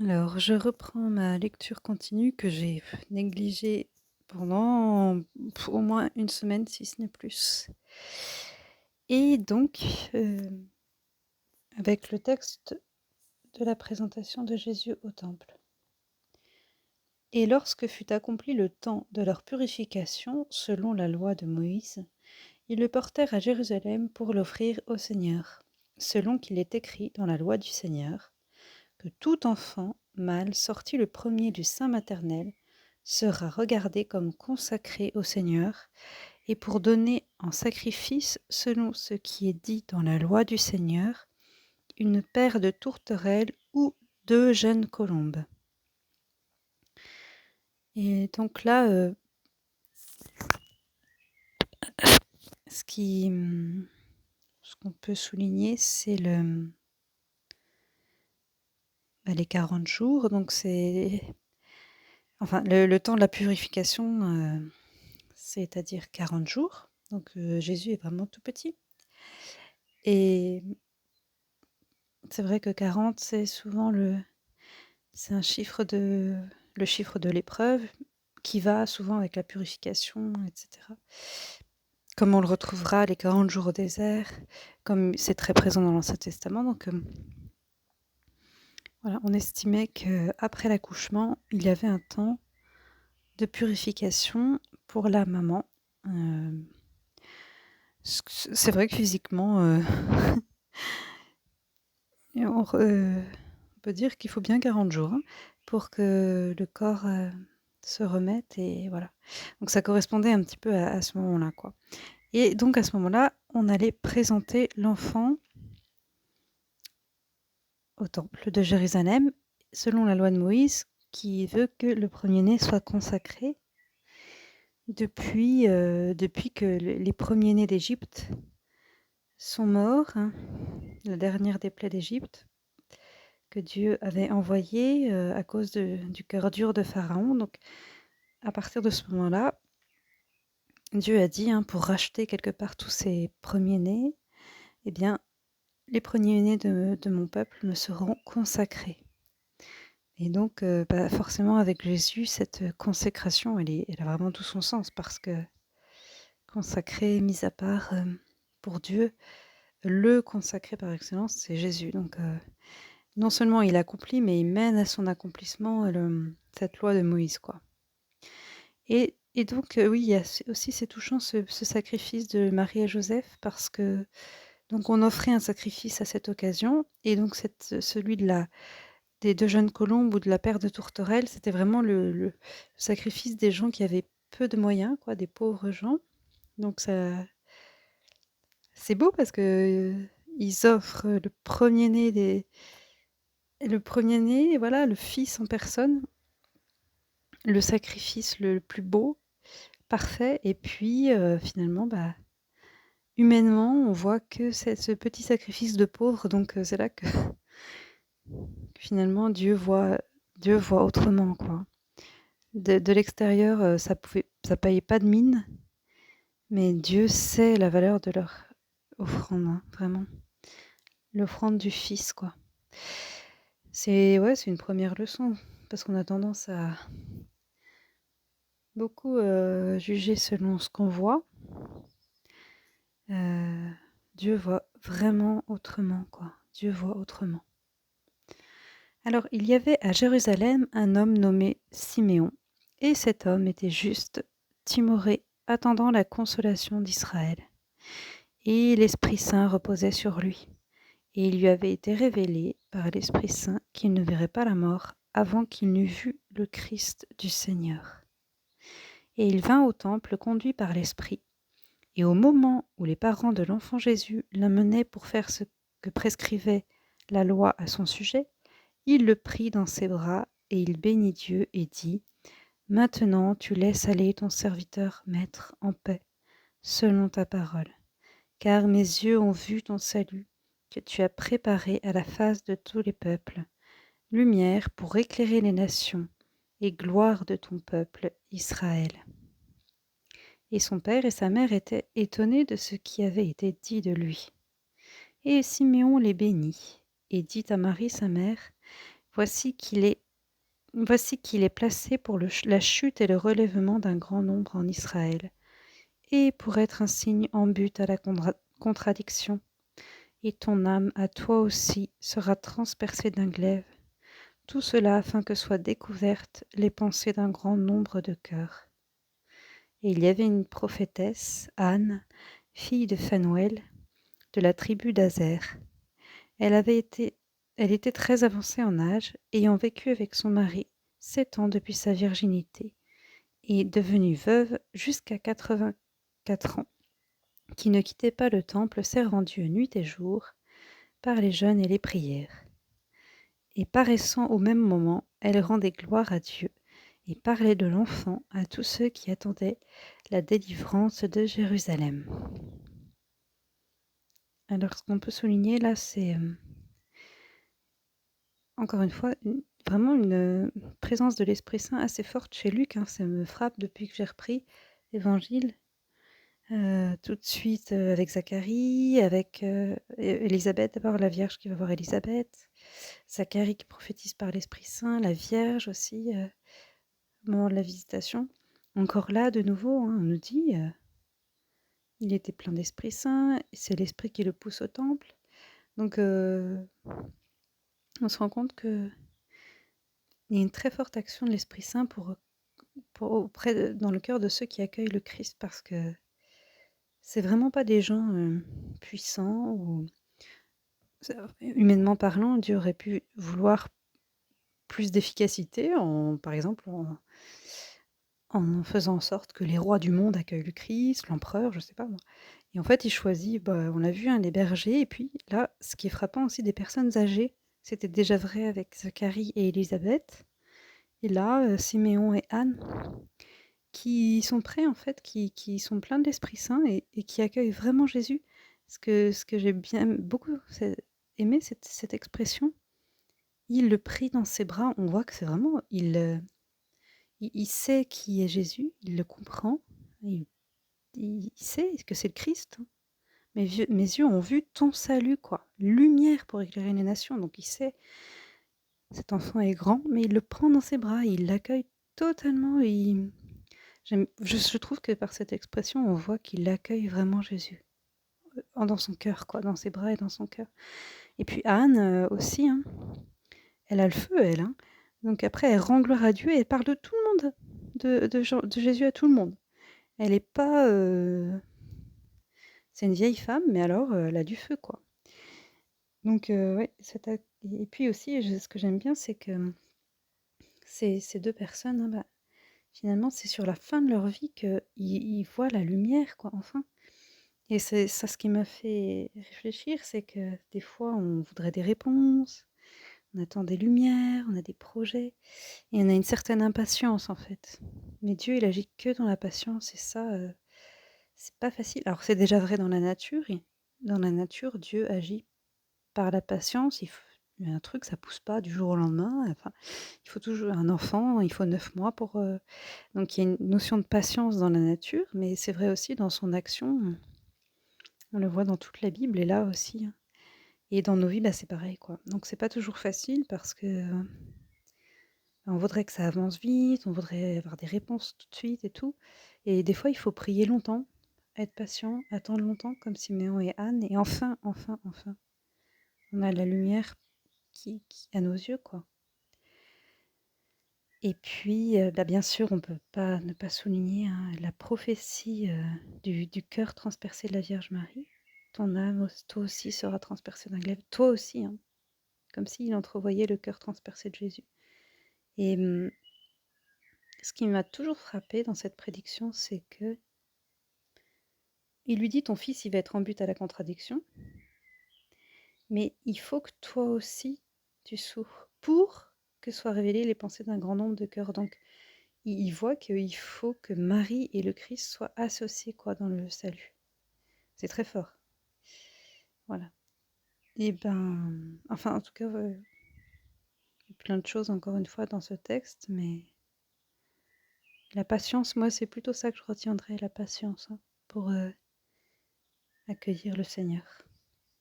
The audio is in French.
Alors, je reprends ma lecture continue que j'ai négligée pendant au moins une semaine, si ce n'est plus. Et donc, avec le texte de la présentation de Jésus au temple. Et lorsque fut accompli le temps de leur purification, selon la loi de Moïse, ils le portèrent à Jérusalem pour l'offrir au Seigneur, selon qu'il est écrit dans la loi du Seigneur, que tout enfant mâle sorti le premier du sein maternel sera regardé comme consacré au Seigneur, et pour donner en sacrifice, selon ce qui est dit dans la loi du Seigneur, une paire de tourterelles ou 2 jeunes colombes. Et donc là, ce qui, ce qu'on peut souligner, c'est les 40 jours. Donc c'est enfin le temps de la purification, c'est-à-dire 40 jours. Donc Jésus est vraiment tout petit. Et c'est vrai que 40, c'est souvent c'est le chiffre de l'épreuve qui va souvent avec la purification, etc. Comme on le retrouvera les 40 jours au désert, comme c'est très présent dans l'Ancien Testament. Donc voilà, on estimait qu'après l'accouchement, il y avait un temps de purification pour la maman. C'est vrai que physiquement, on peut dire qu'il faut bien 40 jours, hein, pour que le corps, se remette et voilà. Donc ça correspondait un petit peu à ce moment-là, quoi. Et donc à ce moment-là, on allait présenter l'enfant au temple de Jérusalem, selon la loi de Moïse, qui veut que le premier-né soit consacré depuis que les premiers-nés d'Égypte sont morts, hein, la dernière des plaies d'Égypte, que Dieu avait envoyée à cause du cœur dur de Pharaon. Donc à partir de ce moment-là, Dieu a dit, hein, pour racheter quelque part tous ses premiers-nés, eh bien, les premiers-nés de mon peuple me seront consacrés. Et donc, forcément avec Jésus, cette consécration, elle a vraiment tout son sens parce que consacré, mis à part, pour Dieu, le consacré par excellence, c'est Jésus. Donc, non seulement il accomplit, mais il mène à son accomplissement, cette loi de Moïse, quoi. Et donc, oui, il y a aussi c'est touchant ce sacrifice de Marie et Joseph parce que donc on offrait un sacrifice à cette occasion et donc celui des 2 jeunes colombes ou de la paire de tourterelles, c'était vraiment le sacrifice des gens qui avaient peu de moyens, quoi, des pauvres gens. Donc ça c'est beau parce que, ils offrent le premier-né, voilà, le fils en personne, le sacrifice le plus beau, parfait et puis, finalement, humainement, on voit que c'est ce petit sacrifice de pauvre donc c'est là que finalement Dieu voit autrement, quoi. De l'extérieur, ça payait pas de mine, mais Dieu sait la valeur de leur offrande, hein, vraiment. L'offrande du fils, quoi. C'est une première leçon parce qu'on a tendance à beaucoup, juger selon ce qu'on voit. Dieu voit vraiment autrement, quoi. Dieu voit autrement. Alors, il y avait à Jérusalem un homme nommé Siméon, et cet homme était juste, timoré, attendant la consolation d'Israël. Et l'Esprit Saint reposait sur lui. Et il lui avait été révélé par l'Esprit Saint qu'il ne verrait pas la mort avant qu'il n'eût vu le Christ du Seigneur. Et il vint au temple conduit par l'Esprit. Et au moment où les parents de l'enfant Jésus l'amenaient pour faire ce que prescrivait la loi à son sujet, il le prit dans ses bras et il bénit Dieu et dit : « Maintenant tu laisses aller ton serviteur, maître, en paix, selon ta parole. Car mes yeux ont vu ton salut, que tu as préparé à la face de tous les peuples, lumière pour éclairer les nations et gloire de ton peuple Israël. » Et son père et sa mère étaient étonnés de ce qui avait été dit de lui. Et Siméon les bénit et dit à Marie sa mère : « Voici qu'il est voici qu'il est placé pour la chute et le relèvement d'un grand nombre en Israël, et pour être un signe en but à la contradiction. Et ton âme à toi aussi sera transpercée d'un glaive. Tout cela afin que soient découvertes les pensées d'un grand nombre de cœurs. Et il y avait une prophétesse, Anne, fille de Phanuel, de la tribu d'Azer. Elle était très avancée en âge, ayant vécu avec son mari 7 ans depuis sa virginité, et devenue veuve jusqu'à 84 ans, qui ne quittait pas le temple servant Dieu nuit et jour, par les jeûnes et les prières. Et paraissant au même moment, elle rendait gloire à Dieu, et parlait de l'enfant à tous ceux qui attendaient la délivrance de Jérusalem. Alors, ce qu'on peut souligner là, c'est encore une fois vraiment une présence de l'Esprit Saint assez forte chez Luc. Ça me frappe depuis que j'ai repris l'Évangile. Tout de suite avec Zacharie, avec Élisabeth, d'abord la Vierge qui va voir Élisabeth, Zacharie qui prophétise par l'Esprit Saint, la Vierge aussi, au moment de la visitation. Encore là, de nouveau, on nous dit il était plein d'Esprit Saint, c'est l'Esprit qui le pousse au temple. Donc, on se rend compte qu'il y a une très forte action de l'Esprit Saint dans le cœur de ceux qui accueillent le Christ, parce que c'est vraiment pas des gens puissants ou humainement parlant. Dieu aurait pu vouloir plus d'efficacité par exemple en faisant en sorte que les rois du monde accueillent le Christ, l'empereur, je sais pas moi. Et en fait, il choisit, on l'a vu, les bergers. Et puis là, ce qui est frappant aussi, des personnes âgées. C'était déjà vrai avec Zacharie et Élisabeth. Et là, Siméon et Anne, qui sont prêts en fait, qui sont pleins de l'Esprit Saint et qui accueillent vraiment Jésus. Ce que j'ai bien beaucoup aimé, cette expression, il le prit dans ses bras. On voit que c'est vraiment, il sait qui est Jésus, il le comprend, il sait que c'est le Christ. Mes yeux ont vu ton salut, quoi. Lumière pour éclairer les nations. Donc il sait, cet enfant est grand, mais il le prend dans ses bras, il l'accueille totalement. Je trouve que par cette expression, on voit qu'il accueille vraiment Jésus dans son cœur, quoi, dans ses bras et dans son cœur. Et puis Anne aussi, elle a le feu, elle. Donc après, elle rend gloire à Dieu et elle parle de tout le monde, de Jésus à tout le monde. Elle n'est pas... C'est une vieille femme, mais alors elle a du feu, quoi. Donc ouais, et puis aussi, ce que j'aime bien, c'est que ces 2 personnes, finalement, c'est sur la fin de leur vie qu'ils voient la lumière, quoi, enfin. Et c'est ça ce qui m'a fait réfléchir, c'est que des fois, on voudrait des réponses, on attend des lumières, on a des projets et on a une certaine impatience, en fait. Mais Dieu, il agit que dans la patience et ça, c'est pas facile. Alors c'est déjà vrai dans la nature. Dans la nature, Dieu agit par la patience. Il y a un truc, ça pousse pas du jour au lendemain. Enfin, il faut toujours un enfant, il faut 9 mois pour. Donc il y a une notion de patience dans la nature, mais c'est vrai aussi dans son action. On le voit dans toute la Bible et là aussi. Et dans nos vies, c'est pareil, quoi. Donc c'est pas toujours facile parce que on voudrait que ça avance vite, on voudrait avoir des réponses tout de suite et tout. Et des fois, il faut prier longtemps, être patient, attendre longtemps, comme Siméon et Anne. Et enfin, on a la lumière qui à nos yeux, quoi. Et puis, bien sûr, on peut pas ne pas souligner, la prophétie, du cœur transpercé de la Vierge Marie. Ton âme, toi aussi, sera transpercée d'un glaive. Toi aussi, comme s'il entrevoyait le cœur transpercé de Jésus. Et ce qui m'a toujours frappée dans cette prédiction, c'est que il lui dit: «Ton fils, il va être en but à la contradiction, mais il faut que toi aussi, tu souffres pour que soient révélées les pensées d'un grand nombre de cœurs». Donc il voit qu'il faut que Marie et le Christ soient associés, quoi, dans le salut. C'est très fort. Voilà. Et enfin, en tout cas, il y a plein de choses, encore une fois, dans ce texte, mais la patience, moi, c'est plutôt ça que je retiendrai, la patience, pour accueillir le Seigneur.